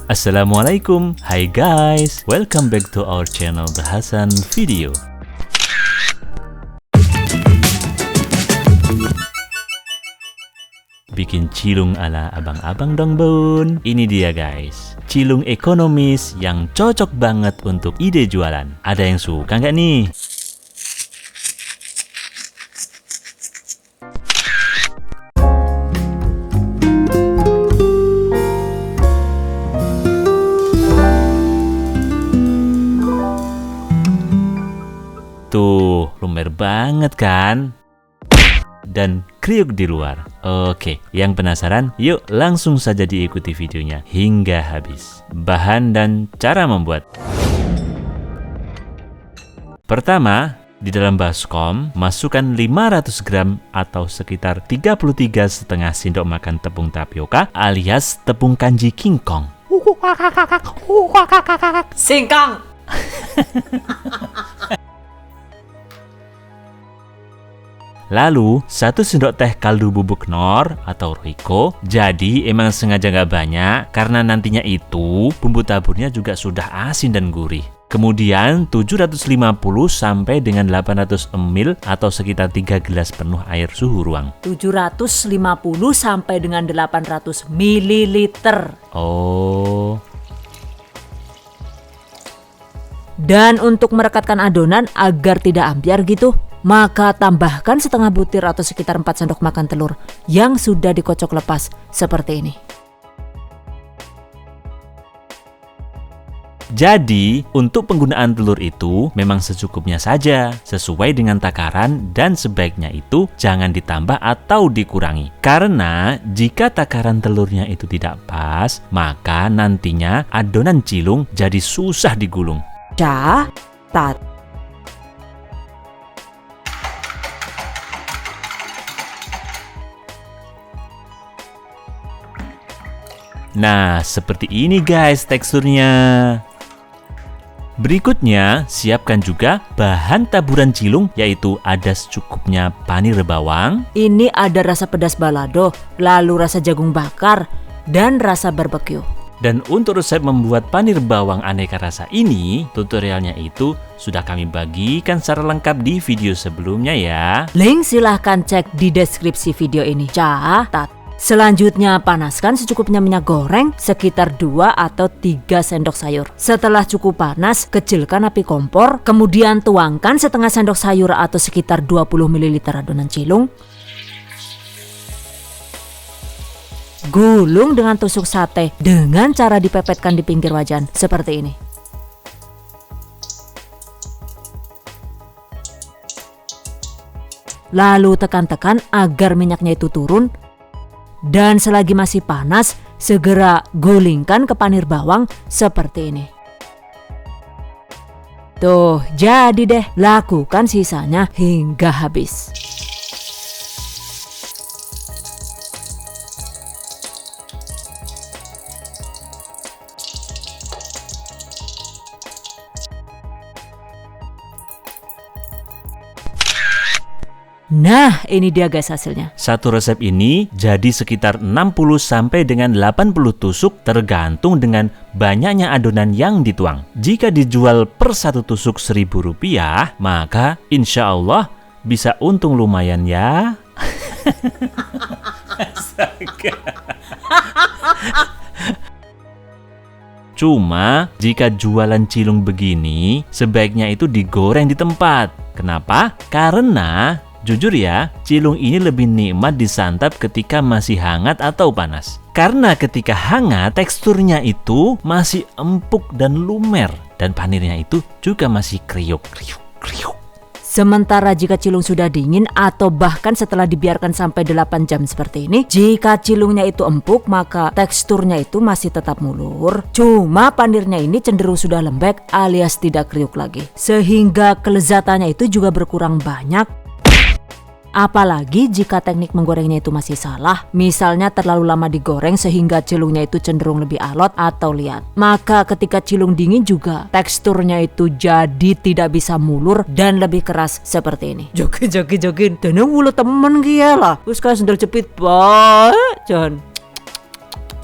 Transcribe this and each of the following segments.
Assalamualaikum, hai guys, welcome back to our channel Bahasan Video. Bikin cilung ala abang-abang dong bun. Ini dia guys, cilung ekonomis yang cocok banget untuk ide jualan. Ada yang suka nggak nih? Tuh, lumer banget kan? Dan kriuk di luar. Oke, yang penasaran? Yuk langsung saja diikuti videonya hingga habis. Bahan dan cara membuat. Pertama, di dalam baskom masukkan 500 gram atau sekitar 33,5 sendok makan tepung tapioka alias tepung kanji kingkong. Singkong. Lalu 1 sendok teh kaldu bubuk nor atau roiko. Jadi emang sengaja nggak banyak karena nantinya itu bumbu taburnya juga sudah asin dan gurih. Kemudian 750 sampai dengan 800 ml atau sekitar 3 gelas penuh air suhu ruang. 750 sampai dengan 800 ml. Oh. Dan untuk merekatkan adonan agar tidak ambiar gitu, maka tambahkan setengah butir atau sekitar 4 sendok makan telur yang sudah dikocok lepas seperti ini. Jadi, untuk penggunaan telur itu memang secukupnya saja, sesuai dengan takaran dan sebaiknya itu jangan ditambah atau dikurangi. Karena jika takaran telurnya itu tidak pas, maka nantinya adonan cilung jadi susah digulung. Catat. Nah, seperti ini guys teksturnya. Berikutnya, siapkan juga bahan taburan cilung, yaitu ada secukupnya panir bawang. Ini ada rasa pedas balado, lalu rasa jagung bakar, dan rasa barbeque. Dan untuk resep membuat panir bawang aneka rasa ini, tutorialnya itu sudah kami bagikan secara lengkap di video sebelumnya ya. Link silahkan cek di deskripsi video ini. Catat. Selanjutnya panaskan secukupnya minyak goreng sekitar 2 atau 3 sendok sayur. Setelah cukup panas, kecilkan api kompor, kemudian tuangkan setengah sendok sayur atau sekitar 20 ml adonan cilung. Gulung dengan tusuk sate dengan cara dipepetkan di pinggir wajan seperti ini. Lalu tekan-tekan agar minyaknya itu turun. Dan selagi masih panas, segera gulingkan ke panir bawang seperti ini. Tuh, jadi deh, lakukan sisanya hingga habis. Nah, ini dia guys hasilnya. Satu resep ini jadi sekitar 60 sampai dengan 80 tusuk tergantung dengan banyaknya adonan yang dituang. Jika dijual per 1 tusuk Rp1.000, maka insya Allah bisa untung lumayan ya. Cuma jika jualan cilung begini sebaiknya itu digoreng di tempat. Kenapa? Karena jujur ya, cilung ini lebih nikmat disantap ketika masih hangat atau panas. Karena ketika hangat, teksturnya itu masih empuk dan lumer. Dan panirnya itu juga masih kriuk. Sementara jika cilung sudah dingin atau bahkan setelah dibiarkan sampai 8 jam seperti ini, jika cilungnya itu empuk maka teksturnya itu masih tetap mulur. Cuma panirnya ini cenderung sudah lembek alias tidak kriuk lagi. Sehingga kelezatannya itu juga berkurang banyak. Apalagi jika teknik menggorengnya itu masih salah, misalnya terlalu lama digoreng sehingga cilungnya itu cenderung lebih alot atau liat. Maka ketika cilung dingin juga teksturnya itu jadi tidak bisa mulur dan lebih keras seperti ini. Jokin, dan mulut temen kia lah. Terus kan sendal jepit, Pak John.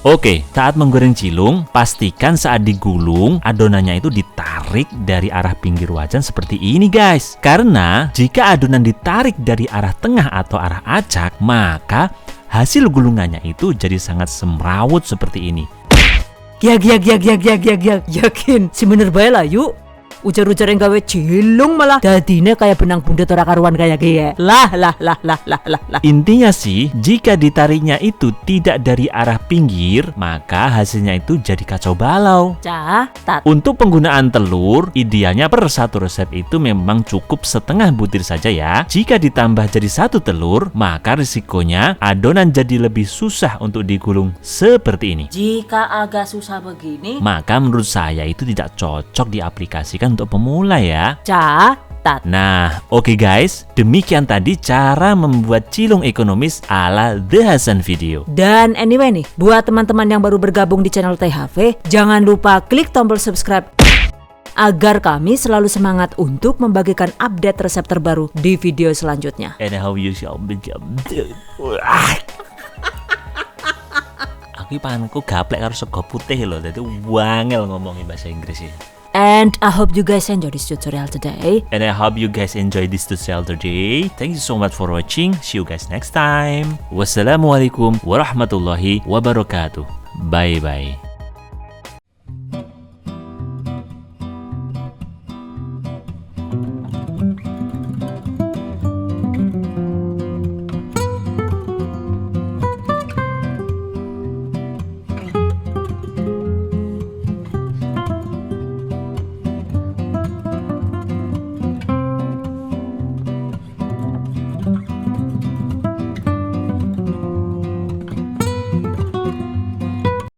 Oke, saat menggoreng cilung, pastikan saat digulung, adonannya itu ditarik dari arah pinggir wajan seperti ini guys. Karena jika adonan ditarik dari arah tengah atau arah acak, maka hasil gulungannya itu jadi sangat semrawut seperti ini. Yakin si bener bae lah yuk. Ujar-ujar yang gawe cilung malah dadine kayak benang bundet ora karuan kayak gaya. Lah. Intinya sih, jika ditariknya itu tidak dari arah pinggir, maka hasilnya itu jadi kacau balau. Catat. Untuk penggunaan telur, idealnya per satu resep itu memang cukup setengah butir saja ya. Jika ditambah jadi satu telur, maka risikonya adonan jadi lebih susah untuk digulung seperti ini. Jika agak susah begini, Maka menurut saya itu tidak cocok diaplikasikan untuk pemula ya. catat. Nah, oke guys, demikian tadi cara membuat cilung ekonomis ala The Hasan Video. Dan anyway nih, buat teman-teman yang baru bergabung di channel THV, jangan lupa klik tombol subscribe agar kami selalu semangat untuk membagikan update resep terbaru di video selanjutnya. And how you shall become. Aku panku gaplek karo sego putih loh, jadi wangel ngomongin bahasa Inggris ya. And I hope you guys enjoy this tutorial today. And I hope you guys enjoy this tutorial today. Thank you so much for watching. See you guys next time. Wassalamualaikum warahmatullahi wabarakatuh. Bye bye.